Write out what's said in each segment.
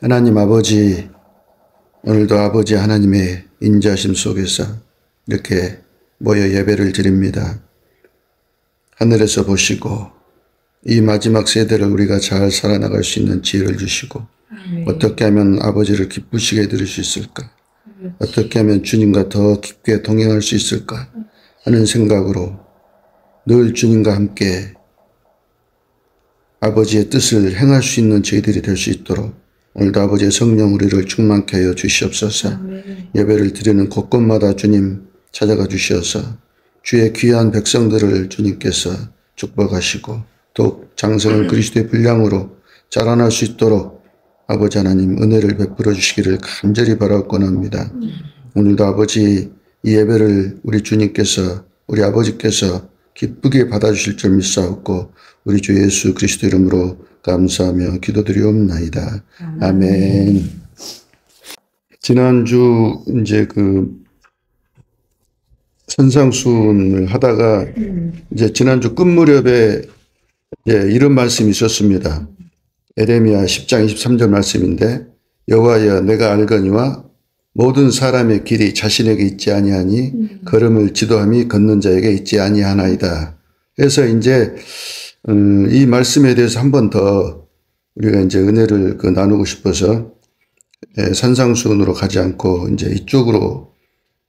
하나님 아버지, 오늘도 아버지 하나님의 인자심 속에서 이렇게 모여 예배를 드립니다. 하늘에서 보시고 이 마지막 세대를 우리가 잘 살아나갈 수 있는 지혜를 주시고 어떻게 하면 아버지를 기쁘시게 들을 수 있을까? 어떻게 하면 주님과 더 깊게 동행할 수 있을까? 하는 생각으로 늘 주님과 함께 아버지의 뜻을 행할 수 있는 저희들이 될 수 있도록 오늘도 아버지의 성령 우리를 충만케 하여 주시옵소서. 예배를 드리는 곳곳마다 주님 찾아가 주시어서 주의 귀한 백성들을 주님께서 축복하시고 더욱 장성을 그리스도의 분량으로 자라날 수 있도록 아버지 하나님 은혜를 베풀어 주시기를 간절히 바라옵곤합니다. 오늘도 아버지 이 예배를 우리 주님께서 우리 아버지께서 기쁘게 받아주실 줄 믿사옵고 우리 주 예수 그리스도 이름으로 감사하며 기도드리옵나이다. 아멘. 지난주 이제 산상순을 하다가 이제 지난주 끝 무렵에 이런 말씀이 있었습니다. 에레미야 10장 23절 말씀인데 여호와여 내가 알거니와 모든 사람의 길이 자신에게 있지 아니하니 걸음을 지도함이 걷는 자에게 있지 아니하나이다. 그래서 이제 이 말씀에 대해서 한 번 더 우리가 이제 은혜를 나누고 싶어서 산상순으로 가지 않고 이제 이쪽으로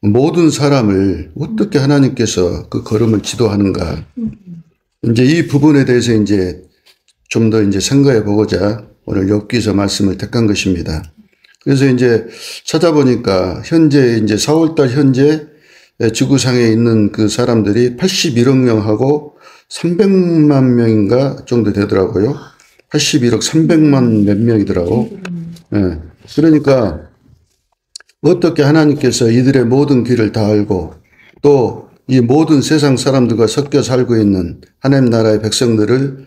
모든 사람을 어떻게 하나님께서 그 걸음을 지도하는가. 이제 이 부분에 대해서 이제 좀 더 이제 생각해 보고자 오늘 욥기서 말씀을 택한 것입니다. 그래서 이제 찾아보니까 현재 이제 4월달 현재 지구상에 있는 그 사람들이 81억 명하고 300만 명인가 정도 되더라고요. 81억 300만 몇 명이더라고. 네. 그러니까 어떻게 하나님께서 이들의 모든 길을 다 알고 또 이 모든 세상 사람들과 섞여 살고 있는 하나님 나라의 백성들을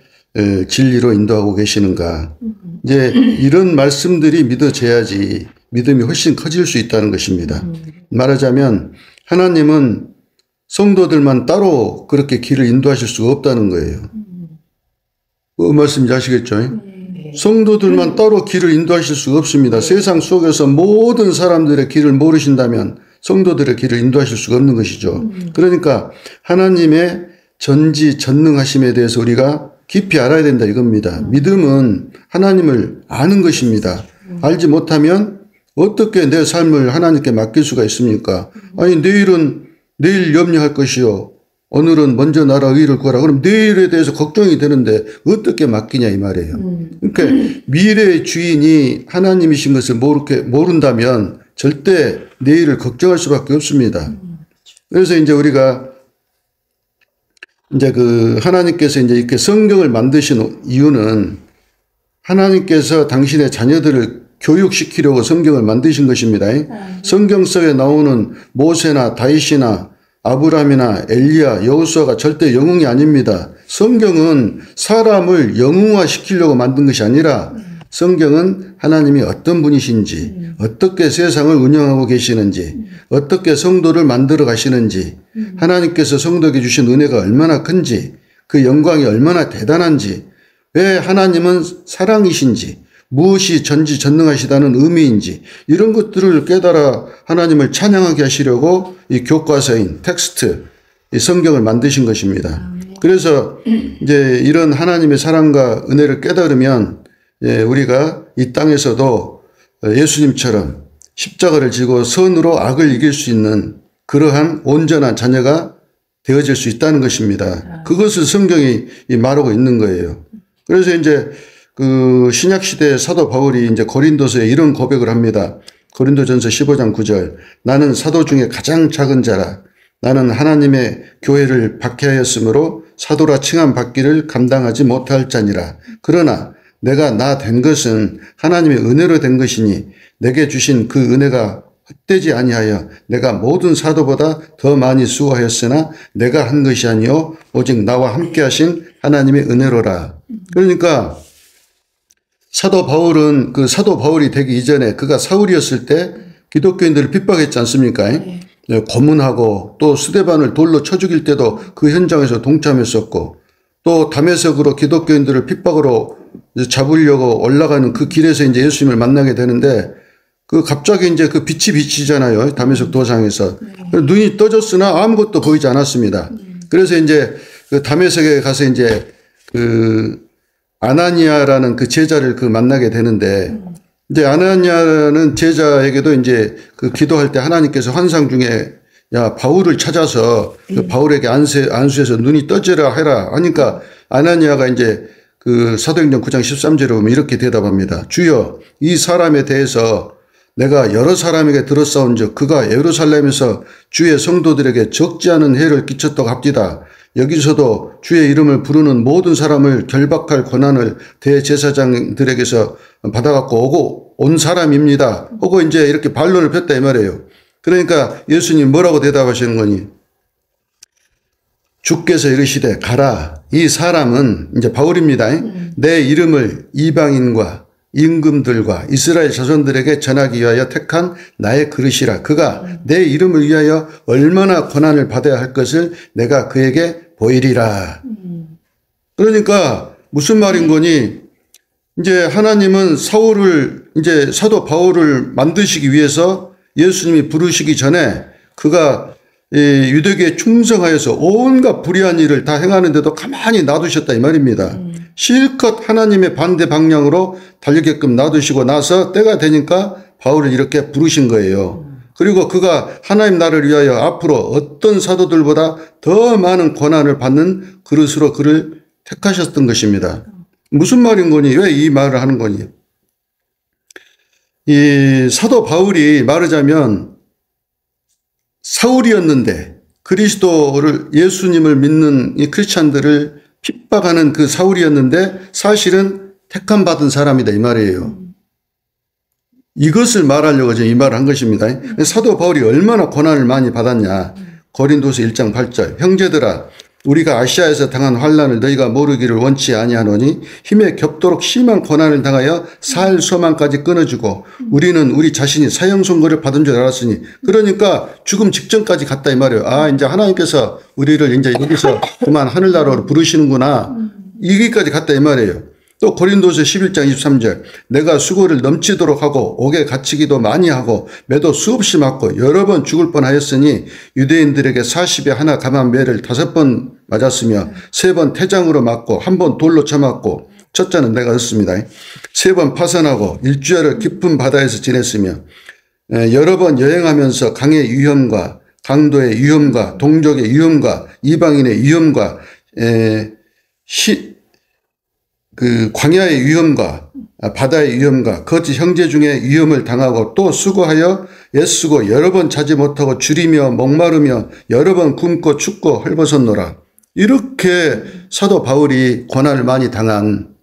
진리로 인도하고 계시는가. 이제 이런 말씀들이 믿어져야지 믿음이 훨씬 커질 수 있다는 것입니다. 말하자면 하나님은 성도들만 따로 그렇게 길을 인도하실 수가 없다는 거예요. 그 말씀인지 아시겠죠? 성도들만 따로 길을 인도하실 수가 없습니다. 세상 속에서 모든 사람들의 길을 모르신다면 성도들의 길을 인도하실 수가 없는 것이죠. 그러니까 하나님의 전지전능하심에 대해서 우리가 깊이 알아야 된다 이겁니다. 믿음은 하나님을 아는 것입니다. 알지 못하면 어떻게 내 삶을 하나님께 맡길 수가 있습니까? 아니 내일 염려할 것이요. 오늘은 먼저 나라 의를 구하라. 그럼 내일에 대해서 걱정이 되는데 어떻게 맡기냐 이 말이에요. 그러니까 미래의 주인이 하나님이신 것을 모른다면 절대 내일을 걱정할 수밖에 없습니다. 그래서 이제 우리가 이제 하나님께서 이제 이렇게 성경을 만드신 이유는 하나님께서 당신의 자녀들을 교육시키려고 성경을 만드신 것입니다. 성경 속에 나오는 모세나 다윗이나 아브라함이나 엘리야, 여호수아가 절대 영웅이 아닙니다. 성경은 사람을 영웅화시키려고 만든 것이 아니라 성경은 하나님이 어떤 분이신지, 어떻게 세상을 운영하고 계시는지, 어떻게 성도를 만들어 가시는지, 하나님께서 성도에게 주신 은혜가 얼마나 큰지, 그 영광이 얼마나 대단한지, 왜 하나님은 사랑이신지, 무엇이 전지전능하시다는 의미인지 이런 것들을 깨달아 하나님을 찬양하게 하시려고 이 교과서인 텍스트, 이 성경을 만드신 것입니다. 그래서 이제 이런 하나님의 사랑과 은혜를 깨달으면 우리가 이 땅에서도 예수님처럼 십자가를 지고 선으로 악을 이길 수 있는 그러한 온전한 자녀가 되어질 수 있다는 것입니다. 그것을 성경이 말하고 있는 거예요. 그래서 이제 신약 시대의 사도 바울이 이제 고린도서에 이런 고백을 합니다. 고린도전서 15장 9절. 나는 사도 중에 가장 작은 자라. 나는 하나님의 교회를 박해하였으므로 사도라 칭함 받기를 감당하지 못할 자니라. 그러나 내가 나 된 것은 하나님의 은혜로 된 것이니 내게 주신 그 은혜가 헛되지 아니하여 내가 모든 사도보다 더 많이 수고하였으나 내가 한 것이 아니요 오직 나와 함께 하신 하나님의 은혜로라. 그러니까 사도 바울은 사도 바울이 되기 이전에 그가 사울이었을 때 기독교인들을 핍박했지 않습니까? 고문하고 또 스데반을 돌로 쳐 죽일 때도 그 현장에서 동참했었고 또 다메섹으로 기독교인들을 핍박으로 잡으려고 올라가는 그 길에서 이제 예수님을 만나게 되는데 그 갑자기 이제 그 빛이 비치잖아요. 다메섹 도상에서. 눈이 떠졌으나 아무것도 보이지 않았습니다. 그래서 이제 그 다메섹에 가서 이제 그 아나니아라는 그 제자를 그 만나게 되는데 이제 아나니아는 제자에게도 이제 그 기도할 때 하나님께서 환상 중에 야, 바울을 찾아서 그 바울에게 안수해서 눈이 떠지라 해라 하니까 아나니아가 이제 그 사도행전 9장 13절에 보면 이렇게 대답합니다. 주여, 이 사람에 대해서 내가 여러 사람에게 들었사온즉 그가 예루살렘에서 주의 성도들에게 적지 않은 해를 끼쳤다고 합디다. 여기서도 주의 이름을 부르는 모든 사람을 결박할 권한을 대제사장들에게서 받아갖고 오고 온 사람입니다. 하고 이제 이렇게 반론을 폈다 이 말이에요. 그러니까 예수님 뭐라고 대답하시는 거니? 주께서 이르시되 가라. 이 사람은 이제 바울입니다. 내 이름을 이방인과 임금들과 이스라엘 자손들에게 전하기 위하여 택한 나의 그릇이라. 그가 내 이름을 위하여 얼마나 고난을 받아야 할 것을 내가 그에게 보이리라. 그러니까 무슨 말인 거니? 이제 하나님은 이제 사도 바울을 만드시기 위해서 예수님이 부르시기 전에 그가 유대교에 충성하여서 온갖 불의한 일을 다 행하는데도 가만히 놔두셨다 이 말입니다. 실컷 하나님의 반대 방향으로 달리게끔 놔두시고 나서 때가 되니까 바울을 이렇게 부르신 거예요. 그리고 그가 하나님 나라를 위하여 앞으로 어떤 사도들보다 더 많은 고난을 받는 그릇으로 그를 택하셨던 것입니다. 무슨 말인 거니? 왜 이 말을 하는 거니? 이 사도 바울이 말하자면 사울이었는데 그리스도를 예수님을 믿는 이 크리스찬들을 핍박하는 그 사울이었는데 사실은 택함 받은 사람이다 이 말이에요. 이것을 말하려고 지금 이 말을 한 것입니다. 사도 바울이 얼마나 고난을 많이 받았냐. 고린도서 1장 8절 형제들아 우리가 아시아에서 당한 환난을 너희가 모르기를 원치 아니하노니 힘에 겹도록 심한 고난을 당하여 살 소망까지 끊어주고 우리는 우리 자신이 사형 선고를 받은 줄 알았으니 그러니까 죽음 직전까지 갔다 이 말이에요. 아 이제 하나님께서 우리를 이제 여기서 그만 하늘나라로 부르시는구나 여기까지 갔다 이 말이에요. 또 고린도서 11장 23절 내가 수고를 넘치도록 하고 옥에 갇히기도 많이 하고 매도 수없이 맞고 여러 번 죽을 뻔하였으니 유대인들에게 40에 하나 감한 매를 5번 맞았으며 3번 태장으로 맞고 1번 돌로 쳐맞고 첫째는 내가 얻습니다. 3번 파선하고 일주일을 깊은 바다에서 지냈으며 여러 번 여행하면서 강의 위험과 강도의 위험과 동족의 위험과 이방인의 위험과 그 광야의 위험과 바다의 위험과 거짓 형제 중에 위험을 당하고 또 수고하여 애쓰고 여러 번 자지 못하고 줄이며 목마르며 여러 번 굶고 춥고 헐벗었노라. 이렇게 사도 바울이 고난을 많이 당한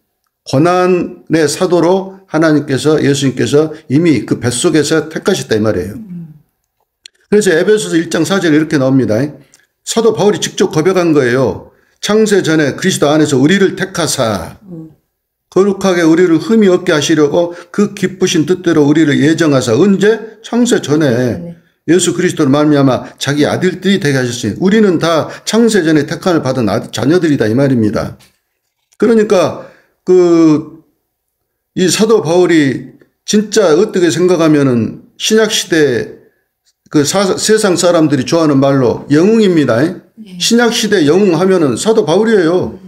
고난의 사도로 하나님께서 예수님께서 이미 그 뱃속에서 택하셨다 이 말이에요. 그래서 에베소서 1장 4절에 이렇게 나옵니다. 사도 바울이 직접 고백한 거예요. 창세 전에 그리스도 안에서 우리를 택하사 거룩하게 우리를 흠이 없게 하시려고 그 기쁘신 뜻대로 우리를 예정하사 언제? 창세 전에 예수 그리스도를 말미암아 자기 아들들이 되게 하셨으니 우리는 다 창세 전에 택함을 받은 자녀들이다 이 말입니다. 그러니까 이 사도 바울이 진짜 어떻게 생각하면은 신약 시대 그 세상 사람들이 좋아하는 말로 영웅입니다. 신약 시대 영웅 하면은 사도 바울이에요.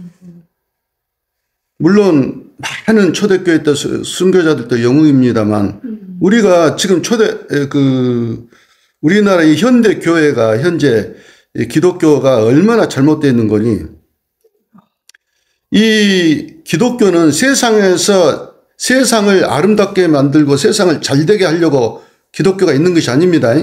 물론 많은 초대교회 때 순교자들도 영웅입니다만 우리가 지금 우리나라의 현대 교회가 현재 기독교가 얼마나 잘못되어 있는 거니? 이 기독교는 세상에서 세상을 아름답게 만들고 세상을 잘되게 하려고 기독교가 있는 것이 아닙니다.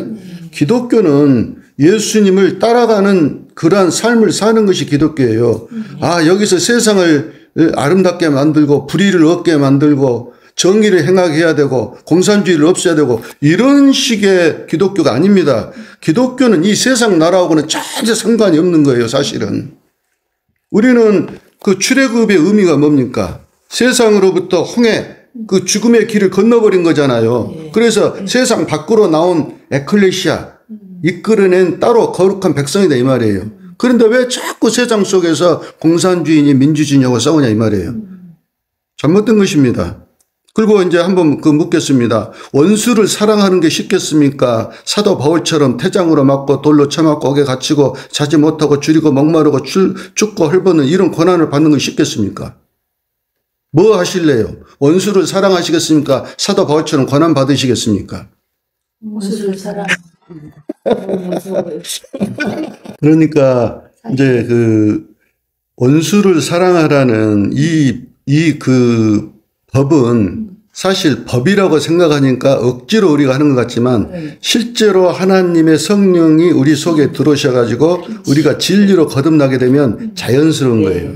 기독교는 예수님을 따라가는 그러한 삶을 사는 것이 기독교예요. 아, 여기서 세상을 아름답게 만들고 불의를 없게 만들고 정의를 행하게 해야 되고 공산주의를 없애야 되고 이런 식의 기독교가 아닙니다. 기독교는 이 세상 나라하고는 전혀 상관이 없는 거예요, 사실은. 우리는 그 출애굽의 의미가 뭡니까? 세상으로부터 그 죽음의 길을 건너버린 거잖아요. 그래서 세상 밖으로 나온 에클레시아, 이끌어낸 따로 거룩한 백성이다 이 말이에요. 그런데 왜 자꾸 세상 속에서 공산주의니 민주주의냐고 싸우냐 이 말이에요. 잘못된 것입니다. 그리고 이제 한번 묻겠습니다. 원수를 사랑하는 게 쉽겠습니까? 사도 바울처럼 태장으로 맞고 돌로 쳐맞고 옥에 갇히고 자지 못하고 줄이고 목마르고 춥고 헐벗는 이런 고난을 받는 건 쉽겠습니까? 뭐 하실래요? 원수를 사랑하시겠습니까? 사도 바울처럼 고난 받으시겠습니까? 원수를 사랑. 그러니까 이제 그 원수를 사랑하라는 그 법은 사실 법이라고 생각하니까 억지로 우리가 하는 것 같지만 실제로 하나님의 성령이 우리 속에 들어오셔가지고 우리가 진리로 거듭나게 되면 자연스러운 거예요.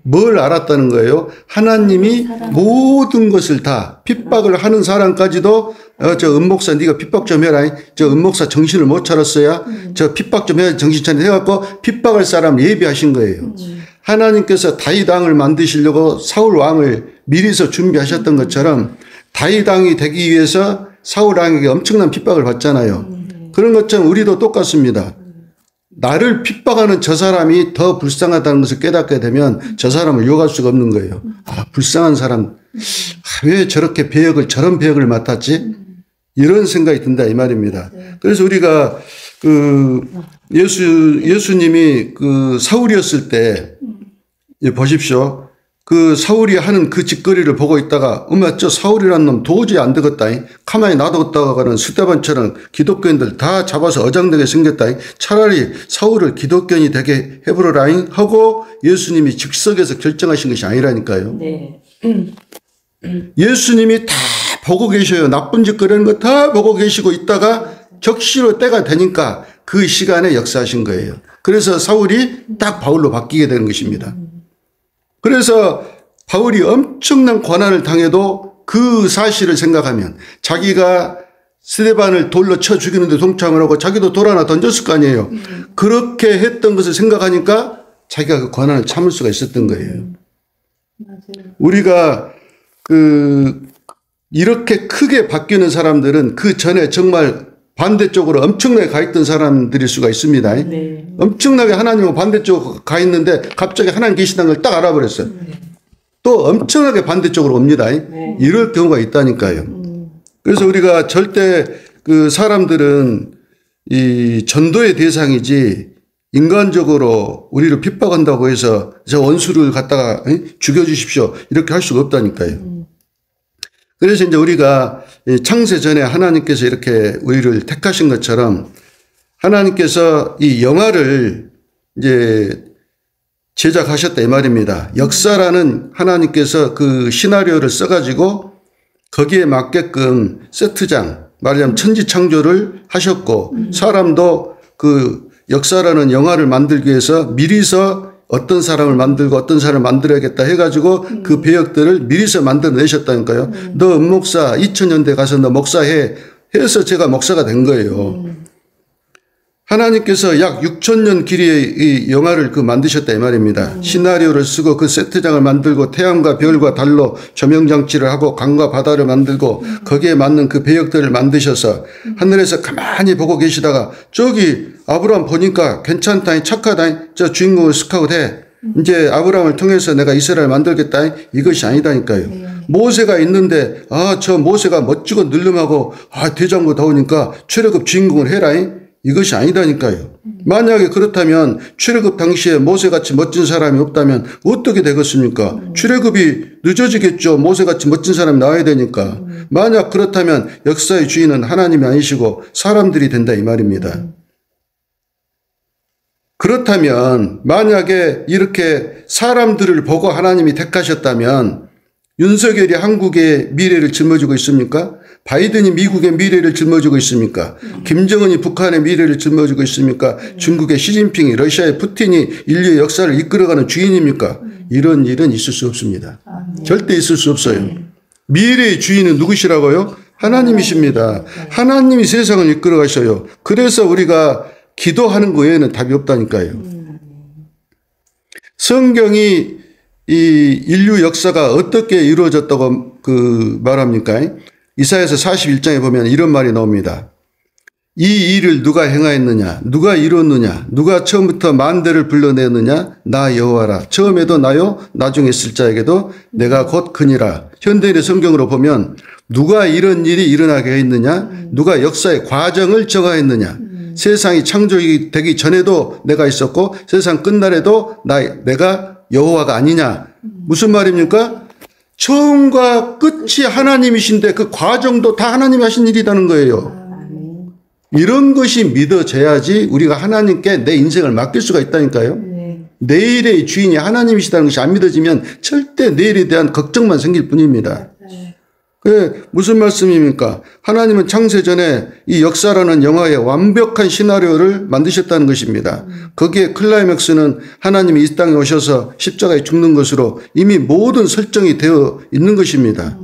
뭘 알았다는 거예요? 하나님이 모든 것을 다 핍박을 하는 사람까지도 저 은목사 네가 핍박 좀 해라. 저 은목사 정신을 못 차렸어야 저 핍박 좀 해야 정신 차려 해갖고 핍박할 사람 예비하신 거예요. 하나님께서 다윗 왕을 만드시려고 사울 왕을 미리서 준비하셨던 것처럼 다윗 왕이 되기 위해서 사울 왕에게 엄청난 핍박을 받잖아요. 그런 것처럼 우리도 똑같습니다. 나를 핍박하는 저 사람이 더 불쌍하다는 것을 깨닫게 되면 저 사람을 유혹할 수가 없는 거예요. 아, 불쌍한 사람. 왜 저렇게 저런 배역을 맡았지? 이런 생각이 든다 이 말입니다. 그래서 우리가 예수님이 사울이었을 때 보십시오. 사울이 하는 그 짓거리를 보고 있다가 엄마 저 사울이라는 놈 도저히 안 되겠다. 가만히 놔뒀다가는 스데반처럼 기독교인들 다 잡아서 어장되게 생겼다. 차라리 사울을 기독교인이 되게 해보라잉 하고 예수님이 즉석에서 결정하신 것이 아니라니까요. 네. 예수님이 다 보고 계셔요. 나쁜 짓거리는 거 다 보고 계시고 있다가 적시로 때가 되니까 그 시간에 역사하신 거예요. 그래서 사울이 딱 바울로 바뀌게 되는 것입니다. 그래서 바울이 엄청난 고난을 당해도 그 사실을 생각하면 자기가 스데반을 돌로 쳐 죽이는데 동참을 하고 자기도 돌 하나 던졌을 거 아니에요. 그렇게 했던 것을 생각하니까 자기가 그 고난을 참을 수가 있었던 거예요. 맞아요. 우리가 이렇게 크게 바뀌는 사람들은 그 전에 정말 반대쪽으로 엄청나게 가 있던 사람들일 수가 있습니다. 네. 엄청나게 하나님과 반대쪽으로 가 있는데 갑자기 하나님 계시다는 걸 딱 알아버렸어요. 또 엄청나게 반대쪽으로 옵니다. 이럴 경우가 있다니까요. 그래서 우리가 절대 사람들은 이 전도의 대상이지 인간적으로 우리를 핍박한다고 해서 저 원수를 갖다가 죽여주십시오. 이렇게 할 수가 없다니까요. 그래서 이제 우리가 창세 전에 하나님께서 이렇게 우리를 택하신 것처럼 하나님께서 이 영화를 이제 제작하셨다 이 말입니다. 역사라는 하나님께서 그 시나리오를 써가지고 거기에 맞게끔 세트장, 말하자면 천지창조를 하셨고 사람도 그 역사라는 영화를 만들기 위해서 미리서 어떤 사람을 만들고 어떤 사람을 만들어야겠다 해가지고 그 배역들을 미리서 만들어내셨다니까요. 너 은목사 2000년대 가서 너 목사해 해서 제가 목사가 된 거예요. 하나님께서 약 6000년 길이의 이 영화를 만드셨다 이 말입니다. 시나리오를 쓰고 그 세트장을 만들고 태양과 별과 달로 조명장치를 하고 강과 바다를 만들고 거기에 맞는 그 배역들을 만드셔서 하늘에서 가만히 보고 계시다가 저기 아브라함 보니까 괜찮다, 착하다, 저 주인공을 스카웃 해. 이제 아브라함을 통해서 내가 이스라엘 만들겠다. 이것이 아니다니까요. 모세가 있는데 저 모세가 멋지고 늙음하고 대장부 더우니까 최고급 주인공을 해라. 이것이 아니다니까요. 만약에 그렇다면 출애굽 당시에 모세같이 멋진 사람이 없다면 어떻게 되겠습니까? 출애굽이 늦어지겠죠. 모세같이 멋진 사람이 나와야 되니까. 만약 그렇다면 역사의 주인은 하나님이 아니시고 사람들이 된다 이 말입니다. 그렇다면 만약에 이렇게 사람들을 보고 하나님이 택하셨다면 윤석열이 한국의 미래를 짊어지고 있습니까? 바이든이 미국의 미래를 짊어지고 있습니까? 김정은이 북한의 미래를 짊어지고 있습니까? 중국의 시진핑이 러시아의 푸틴이 인류의 역사를 이끌어가는 주인입니까? 이런 일은 있을 수 없습니다. 절대 있을 수 없어요. 미래의 주인은 누구시라고요? 하나님이십니다. 하나님이 세상을 이끌어가셔요. 그래서 우리가 기도하는 거 외에는 답이 없다니까요. 성경이 이 인류 역사가 어떻게 이루어졌다고 말합니까? 이사야서 41장에 보면 이런 말이 나옵니다. 이 일을 누가 행하였느냐? 누가 이뤘느냐? 누가 처음부터 만대를 불러내느냐? 나 여호와라. 처음에도 나요, 나중에 쓸 자에게도 내가 곧 그니라. 현대인의 성경으로 보면 누가 이런 일이 일어나게 했느냐? 누가 역사의 과정을 정하였느냐? 세상이 창조되기 전에도 내가 있었고 세상 끝날에도 내가 여호와가 아니냐? 무슨 말입니까? 처음과 끝이 하나님이신데 그 과정도 다 하나님이 하신 일이라는 거예요. 이런 것이 믿어져야지 우리가 하나님께 내 인생을 맡길 수가 있다니까요. 내일의 주인이 하나님이시다는 것이 안 믿어지면 절대 내일에 대한 걱정만 생길 뿐입니다. 무슨 말씀입니까? 하나님은 창세전에 이 역사라는 영화의 완벽한 시나리오를 만드셨다는 것입니다. 거기에 클라이맥스는 하나님이 이 땅에 오셔서 십자가에 죽는 것으로 이미 모든 설정이 되어 있는 것입니다.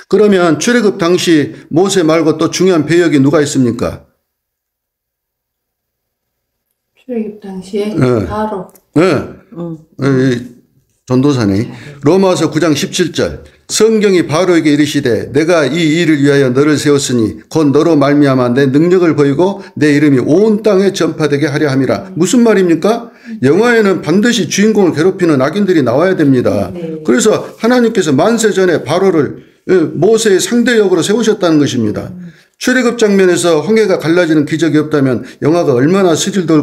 그러면 출애굽 당시 모세 말고 또 중요한 배역이 누가 있습니까? 출애굽 당시에 바로. 전도사네. 로마서 9장 17절. 성경이 바로에게 이르시되 내가 이 일을 위하여 너를 세웠으니 곧 너로 말미암아 내 능력을 보이고 내 이름이 온 땅에 전파되게 하려 함이라. 무슨 말입니까? 영화에는 반드시 주인공을 괴롭히는 악인들이 나와야 됩니다. 그래서 하나님께서 만세 전에 바로를 모세의 상대 역으로 세우셨다는 것입니다. 출애굽 장면에서 홍해가 갈라지는 기적이 없다면 영화가 얼마나 스릴도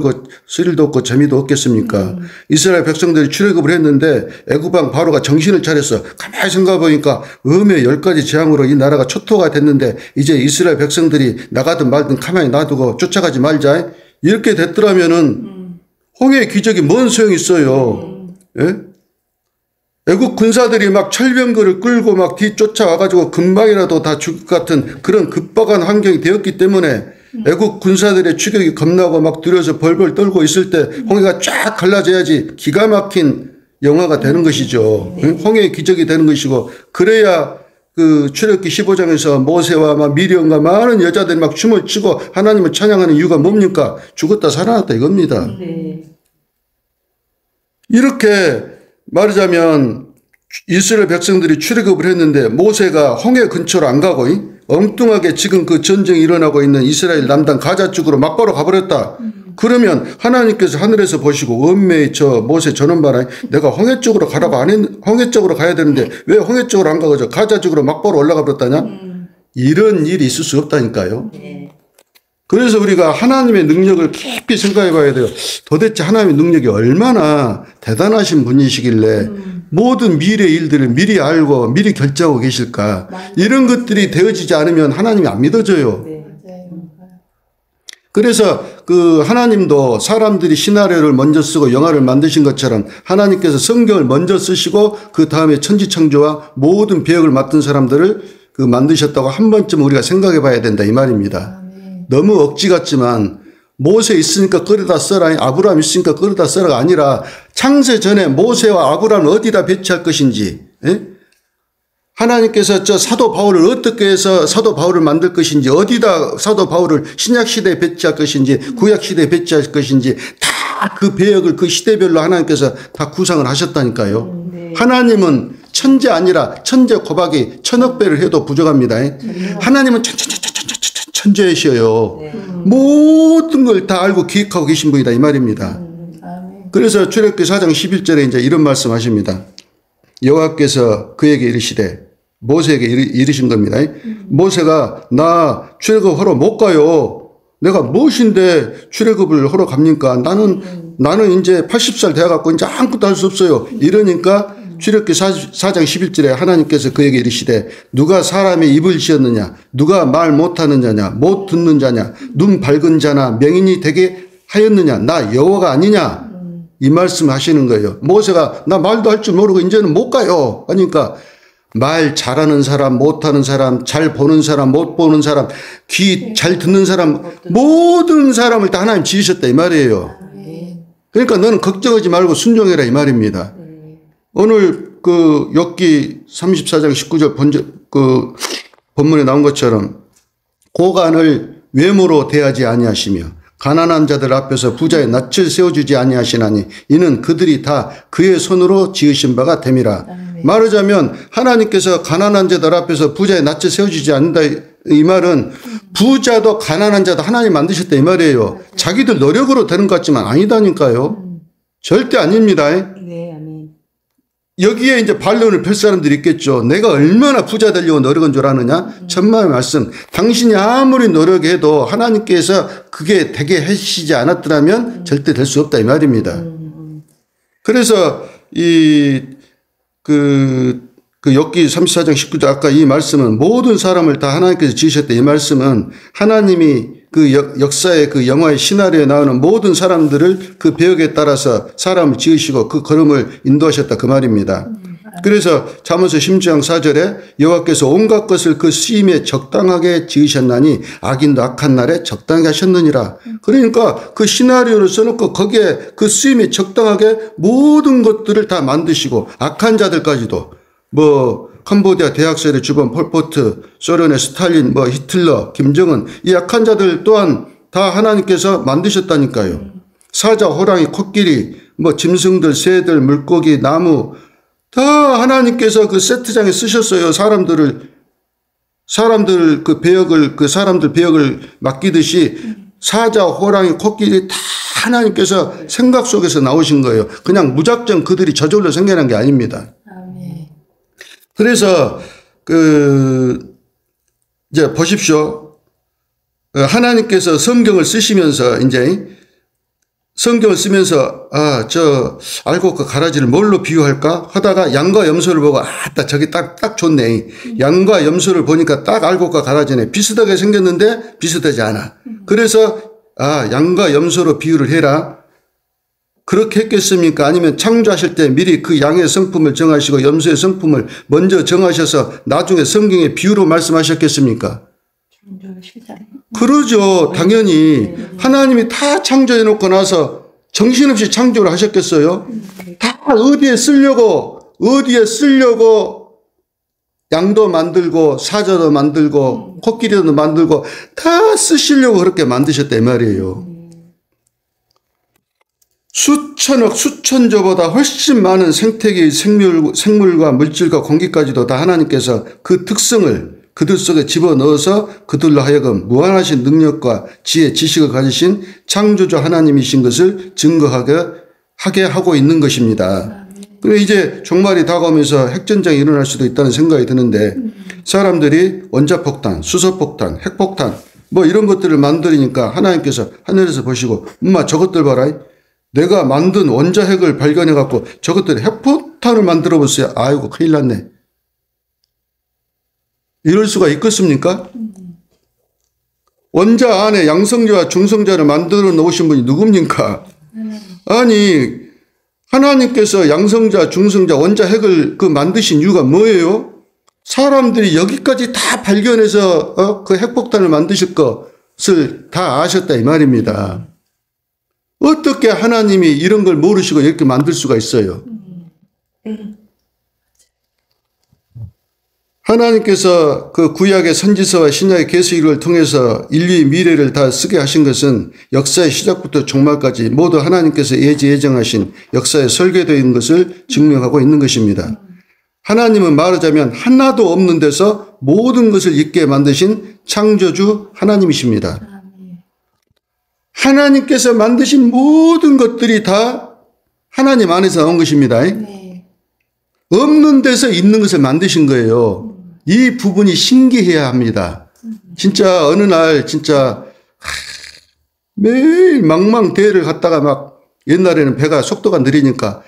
없고 재미도 없겠습니까? 이스라엘 백성들이 출애굽을 했는데 애굽왕 바로가 정신을 차렸어. 가만히 생각해 보니까 음의 10가지 재앙으로 이 나라가 초토가 됐는데 이제 이스라엘 백성들이 나가든 말든 가만히 놔두고 쫓아가지 말자. 이렇게 됐더라면은 홍해의 기적이 뭔 소용이 있어요. 예? 애국 군사들이 막 철병거를 끌고 막 뒤쫓아와가지고 금방이라도 다 죽을 것 같은 그런 급박한 환경이 되었기 때문에 애국 군사들의 추격이 겁나고 막 두려워서 벌벌 떨고 있을 때 홍해가 쫙 갈라져야지 기가 막힌 영화가 되는 것이죠. 홍해의 기적이 되는 것이고 그래야 그 출애굽기 15장에서 모세와 막 미리언과 많은 여자들이 막 춤을 추고 하나님을 찬양하는 이유가 뭡니까? 죽었다 살아났다 이겁니다. 이렇게 말하자면 이스라엘 백성들이 출애굽을 했는데 모세가 홍해 근처로 안 가고 엉뚱하게 지금 그 전쟁이 일어나고 있는 이스라엘 남단 가자 쪽으로 막바로 가버렸다. 그러면 하나님께서 하늘에서 보시고 음매의 저 모세 저놈 봐라. 내가 홍해 쪽으로 가라고 홍해 쪽으로 가야 되는데 왜 홍해 쪽으로 안 가고 가자 쪽으로 막바로 올라가 버렸다냐? 이런 일이 있을 수 없다니까요. 그래서 우리가 하나님의 능력을 깊이 생각해 봐야 돼요. 도대체 하나님의 능력이 얼마나 대단하신 분이시길래 모든 미래의 일들을 미리 알고 미리 결정하고 계실까. 이런 것들이 되어지지 않으면 하나님이 안 믿어져요. 그래서 그 하나님도 사람들이 시나리오를 먼저 쓰고 영화를 만드신 것처럼 하나님께서 성경을 먼저 쓰시고 그 다음에 천지창조와 모든 배역을 맡은 사람들을 그 만드셨다고 한 번쯤 우리가 생각해 봐야 된다 이 말입니다. 너무 억지 같지만 모세 있으니까 끌어다 써라, 아브라함 있으니까 끌어다 써라가 아니라 창세 전에 모세와 아브라함을 어디다 배치할 것인지, 하나님께서 저 사도 바울을 어떻게 해서 사도 바울을 만들 것인지, 어디다 사도 바울을 신약 시대에 배치할 것인지, 구약 시대에 배치할 것인지 다 그 배역을 그 시대별로 하나님께서 다 구상을 하셨다니까요. 하나님은 천재 아니라 천재 곱하기 1000억 배를 해도 부족합니다. 하나님은 천재이셔요. 모든 걸 다 알고 기획하고 계신 분이다 이 말입니다. 그래서 출애굽기 4장 11절에 이제 이런 말씀하십니다. 여호와께서 그에게 이르시되 모세에게 이르신 겁니다. 모세가 나 출애굽하러 못 가요. 내가 무엇인데 출애굽을 하러 갑니까? 나는 이제 80살 되어갖고 이제 아무것도 할 수 없어요. 이러니까 출애굽기 4장 11절에 하나님께서 그에게 이르시되 누가 사람의 입을 지었느냐? 누가 말 못하는 자냐? 못 듣는 자냐? 눈 밝은 자나 명인이 되게 하였느냐? 나 여호와가 아니냐? 이 말씀 하시는 거예요. 모세가 나 말도 할 줄 모르고 이제는 못 가요. 그러니까 말 잘하는 사람, 못하는 사람, 잘 보는 사람, 못 보는 사람, 귀 잘 듣는 사람, 모든 사람을 다 하나님 지으셨다 이 말이에요. 그러니까 너는 걱정하지 말고 순종해라 이 말입니다. 오늘 그 욥기 34장 19절 그 본문에 나온 것처럼 고관을 외모로 대하지 아니하시며 가난한 자들 앞에서 부자의 낯을 세워주지 아니하시나니 이는 그들이 다 그의 손으로 지으신 바가 됨이라. 말하자면 하나님께서 가난한 자들 앞에서 부자의 낯을 세워주지 않는다 이 말은 부자도 가난한 자도 하나님 만드셨다 이 말이에요. 자기들 노력으로 되는 것 같지만 아니다니까요. 절대 아닙니다. 네, 아멘. 여기에 이제 반론을 펼 사람들이 있겠죠. 내가 얼마나 부자 되려고 노력한 줄 아느냐? 천만의 말씀. 당신이 아무리 노력해도 하나님께서 그게 되게 하시지 않았더라면 절대 될 수 없다 이 말입니다. 그래서 욥기 34장 19절 아까 이 말씀은 모든 사람을 다 하나님께서 지으셨다 이 말씀은 하나님이 그 역사의 그 영화의 시나리오에 나오는 모든 사람들을 그 배역에 따라서 사람을 지으시고 그 걸음을 인도하셨다 그 말입니다. 그래서 잠언서 10장 4절에 여호와께서 온갖 것을 그 쓰임에 적당하게 지으셨나니 악인도 악한 날에 적당하게 하셨느니라. 그러니까 그 시나리오를 써놓고 거기에 그 쓰임에 적당하게 모든 것들을 다 만드시고 악한 자들까지도 뭐 캄보디아 대학살의 주범 폴포트, 소련의 스탈린, 뭐 히틀러, 김정은 이 악한 자들 또한 다 하나님께서 만드셨다니까요. 사자, 호랑이, 코끼리, 뭐 짐승들, 새들, 물고기, 나무 다 하나님께서 그 세트장에 쓰셨어요. 사람들 사람들 배역을 맡기듯이 사자, 호랑이, 코끼리 다 하나님께서 생각 속에서 나오신 거예요. 그냥 무작정 그들이 저절로 생겨난 게 아닙니다. 그래서 이제 보십시오. 하나님께서 성경을 쓰시면서 이제 성경을 쓰면서 알곡 그 가라지를 뭘로 비유할까 하다가 양과 염소를 보고 저기 딱 좋네. 양과 염소를 보니까 딱 알곡과 가라지네. 비슷하게 생겼는데 비슷하지 않아. 그래서 양과 염소로 비유를 해라. 그렇게 했겠습니까? 아니면 창조하실 때 미리 그 양의 성품을 정하시고 염소의 성품을 먼저 정하셔서 나중에 성경의 비유로 말씀하셨겠습니까? 그러죠. 당연히 하나님이 다 창조해 놓고 나서 정신없이 창조를 하셨겠어요? 다 어디에 쓰려고 양도 만들고 사자도 만들고 코끼리도 만들고 다 쓰시려고 그렇게 만드셨다 이 말이에요. 수천억 수천조보다 훨씬 많은 생태계의 생물과 물질과 공기까지도 다 하나님께서 그 특성을 그들 속에 집어넣어서 그들로 하여금 무한하신 능력과 지혜, 지식을 가지신 창조주 하나님이신 것을 증거하게 하고 있는 것입니다. 그리고 이제 종말이 다가오면서 핵전쟁이 일어날 수도 있다는 생각이 드는데 사람들이 원자폭탄, 수소폭탄, 핵폭탄 뭐 이런 것들을 만들으니까 하나님께서 하늘에서 보시고 엄마 저것들 봐라. 내가 만든 원자핵을 발견해갖고 저것들이 핵폭탄을 만들어 보세요. 아이고 큰일 났네. 이럴 수가 있겠습니까? 원자 안에 양성자와 중성자를 만들어 놓으신 분이 누굽니까? 아니 하나님께서 양성자, 중성자, 원자핵을 만드신 이유가 뭐예요? 사람들이 여기까지 다 발견해서 그 핵폭탄을 만드실 것을 다 아셨다 이 말입니다. 어떻게 하나님이 이런 걸 모르시고 이렇게 만들 수가 있어요? 하나님께서 그 구약의 선지서와 신약의 계시록을 통해서 인류의 미래를 다 쓰게 하신 것은 역사의 시작부터 종말까지 모두 하나님께서 예정하신 역사에 설계되어 있는 것을 증명하고 있는 것입니다. 하나님은 말하자면 하나도 없는 데서 모든 것을 있게 만드신 창조주 하나님이십니다. 하나님께서 만드신 모든 것들이 다 하나님 안에서 나온 것입니다. 없는 데서 있는 것을 만드신 거예요. 이 부분이 신기해야 합니다. 진짜 어느 날 진짜 매일 망망대해를 갔다가 막 옛날에는 배가 속도가 느리니까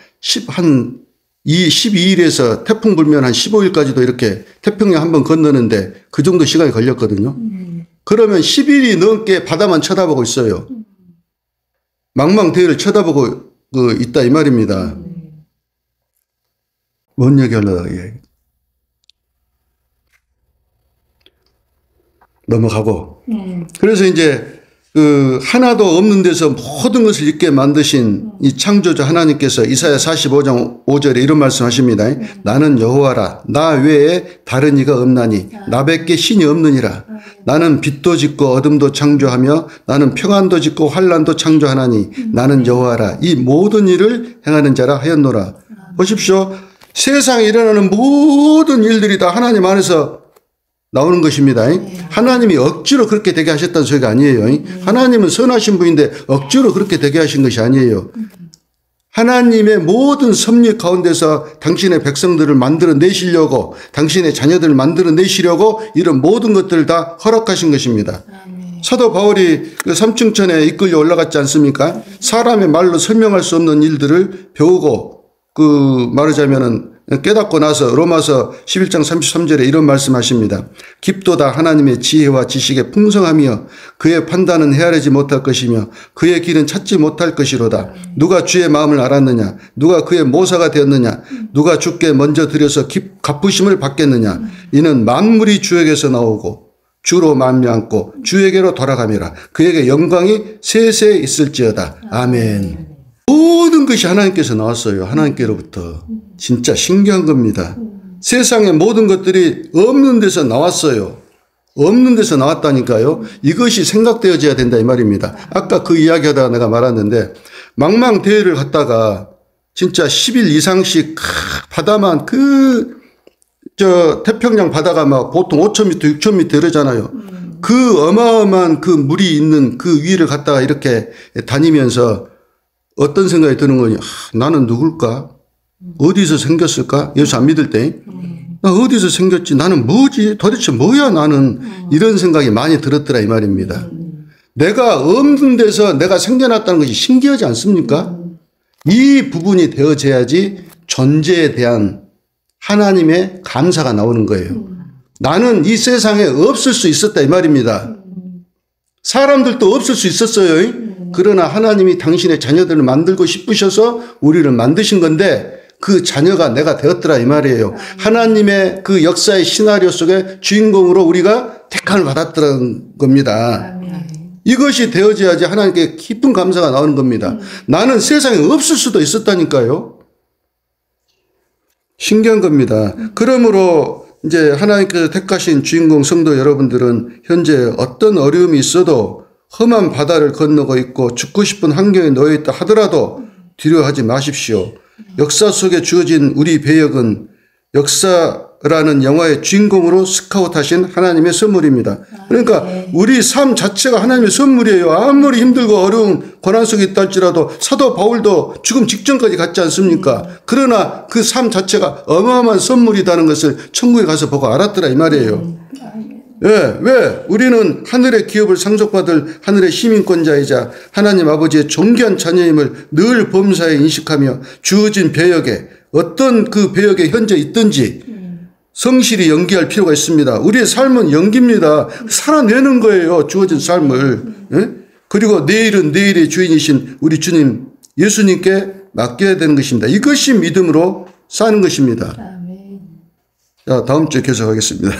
12일에서 태풍 불면 한 15일까지도 이렇게 태평양 한번 건너는데 그 정도 시간이 걸렸거든요. 그러면 10일이 넘게 바다만 쳐다보고 있어요. 망망대해를 쳐다보고 있다 이 말입니다. 뭔 얘기 하려다가 넘어가고. 그래서 이제 하나도 없는 데서 모든 것을 있게 만드신 이 창조주 하나님께서 이사야 45장 5절에 이런 말씀 하십니다. 나는 여호와라. 나 외에 다른 이가 없나니 나밖에 신이 없느니라. 나는 빛도 짓고 어둠도 창조하며 나는 평안도 짓고 환난도 창조하나니 나는 여호와라. 이 모든 일을 행하는 자라 하였노라. 보십시오. 세상에 일어나는 모든 일들이 다 하나님 안에서 나오는 것입니다. 하나님이 억지로 그렇게 되게 하셨다는 소리가 아니에요. 하나님은 선하신 분인데 억지로 그렇게 되게 하신 것이 아니에요. 하나님의 모든 섭리 가운데서 당신의 백성들을 만들어 내시려고, 당신의 자녀들을 만들어 내시려고 이런 모든 것들을 다 허락하신 것입니다. 사도 바울이 그 삼층천에 이끌려 올라갔지 않습니까? 사람의 말로 설명할 수 없는 일들을 배우고 말하자면은 깨닫고 나서 로마서 11장 33절에 이런 말씀하십니다. 깊도다 하나님의 지혜와 지식의 풍성하며 그의 판단은 헤아리지 못할 것이며 그의 길은 찾지 못할 것이로다. 누가 주의 마음을 알았느냐? 누가 그의 모사가 되었느냐? 누가 주께 먼저 들여서 갚으심을 받겠느냐? 이는 만물이 주에게서 나오고 주로 만미않고 주에게로 돌아가미라. 그에게 영광이 세세 있을지어다. 아멘. 모든 것이 하나님께서 나왔어요. 하나님께로부터. 진짜 신기한 겁니다. 세상의 모든 것들이 없는 데서 나왔어요. 없는 데서 나왔다니까요. 이것이 생각되어져야 된다 이 말입니다. 아까 그 이야기하다가 내가 말았는데 망망대해를 갔다가 진짜 10일 이상씩 바다만 태평양 바다가 막 보통 5,000m, 6,000m 이러잖아요. 그 어마어마한 그 물이 있는 그 위를 갔다가 이렇게 다니면서 어떤 생각이 드는 거냐. 나는 누굴까? 어디서 생겼을까? 예수 안 믿을 때. 나 어디서 생겼지? 나는 뭐지? 도대체 뭐야 나는? 이런 생각이 많이 들었더라 이 말입니다. 내가 없는 데서 내가 생겨났다는 것이 신기하지 않습니까? 이 부분이 되어져야지 존재에 대한 하나님의 감사가 나오는 거예요. 나는 이 세상에 없을 수 있었다 이 말입니다. 사람들도 없을 수 있었어요. 그러나 하나님이 당신의 자녀들을 만들고 싶으셔서 우리를 만드신 건데 그 자녀가 내가 되었더라 이 말이에요. 하나님의 그 역사의 시나리오 속에 주인공으로 우리가 택함을 받았더라는 겁니다. 이것이 되어져야지 하나님께 깊은 감사가 나오는 겁니다. 나는 세상에 없을 수도 있었다니까요. 신기한 겁니다. 그러므로 이제 하나님께서 택하신 주인공 성도 여러분들은 현재 어떤 어려움이 있어도 험한 바다를 건너고 있고 죽고 싶은 환경에 놓여 있다 하더라도 두려워하지 마십시오. 역사 속에 주어진 우리 배역은 역사라는 영화의 주인공으로 스카웃하신 하나님의 선물입니다. 그러니까 우리 삶 자체가 하나님의 선물이에요. 아무리 힘들고 어려운 고난 속에 있다 할지라도 사도 바울도 죽음 직전까지 갔지 않습니까? 그러나 그 삶 자체가 어마어마한 선물이라는 것을 천국에 가서 보고 알았더라 이 말이에요. 왜? 우리는 하늘의 기업을 상속받을 하늘의 시민권자이자 하나님 아버지의 존귀한 자녀임을 늘 범사에 인식하며 주어진 배역에 어떤 그 배역에 현재 있든지 성실히 연기할 필요가 있습니다. 우리의 삶은 연기입니다. 살아내는 거예요. 주어진 삶을. 그리고 내일은 내일의 주인이신 우리 주님 예수님께 맡겨야 되는 것입니다. 이것이 믿음으로 사는 것입니다. 자, 다음 주에 계속하겠습니다.